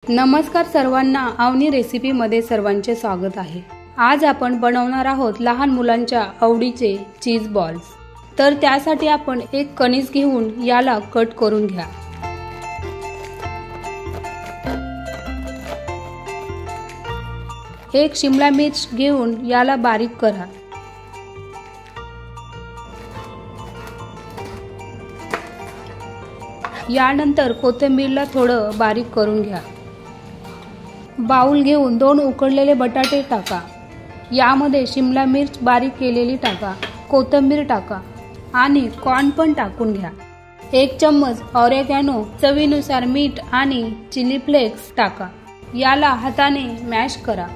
नमस्कार सर्वांना, अवनी रेसिपीमध्ये सर्वांचे स्वागत आहे। आज आपण बनवणार आहोत लहान मुलांच्या आवडीचे चीज बॉल्स। तर त्यासाठी आपण एक कणीस घेऊन याला कट करून घ्या। एक शिमला मिर्च घेऊन याला बारीक करा। यानंतर कोथिंबीरला थोडं बारीक करून घ्या। बाउल घेऊन 2 उकडलेले बटाटे टाका। यामध्ये शिमला मिर्च बारीक केलेली टाका, कोथिंबीर टाका आणि कॉर्न पण टाकून घ्या। 1 चम्मच ऑरेगॅनो, चवीनुसार मीठ आणि चिली फ्लेक्स टाका। याला हाताने मॅश करा।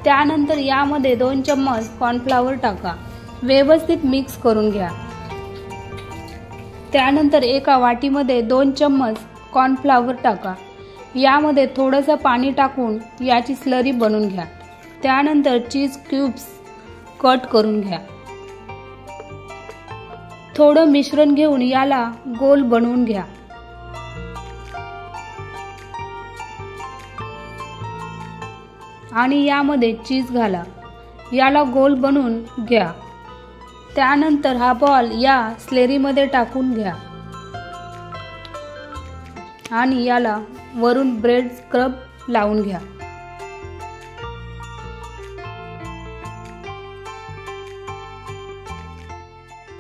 त्यानंतर यामध्ये 2 चम्मच कॉर्नफ्लॉवर टाका। व्यवस्थित मिक्स करून घ्या। त्यानंतर एका वाटीमध्ये 2 चम्मच कॉर्नफ्लॉवर टाका। यामध्ये थोडंसं पाणी टाकून याची स्लरी बनवून घ्या। त्यानंतर चीज क्यूब्स कट करून घ्या। थोडं मिश्रण घेऊन याला गोल बनवून घ्या आणि यामध्ये चीज घाला। याला गोल बनवून घ्या। त्यानंतर हा बॉल या स्लरीमध्ये टाकून घ्या आणि याला वरून ब्रेड स्क्रब लावून घ्या।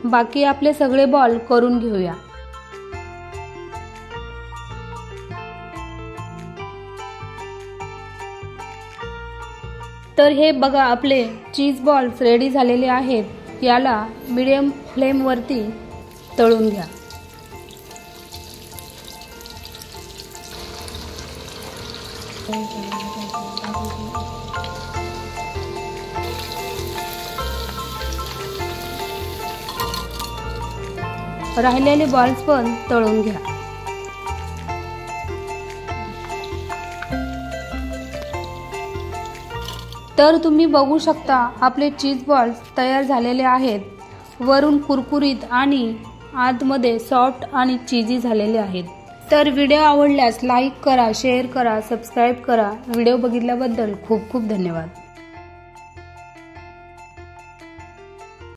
बाकी आपले सगळे बॉल करून घेऊया। तर हे बघा, आपले चीज बॉल्स रेडी झालेले आहेत। याला मीडियम फ्लेम वरती तळून घ्या। राहिलेले बॉल्स पण तळून घ्या। तर तुम्ही बघू शकता, आपले चीज बॉल्स तयार झालेले आहेत। वरून कुरकुरीत आणि आतमध्ये सॉफ्ट आणि चीजी झालेले आहेत। तर व्हिडिओ आवडल्यास लाईक करा, शेअर करा, सबस्क्राइब करा। व्हिडिओ बघितल्याबद्दल खूप खूप धन्यवाद।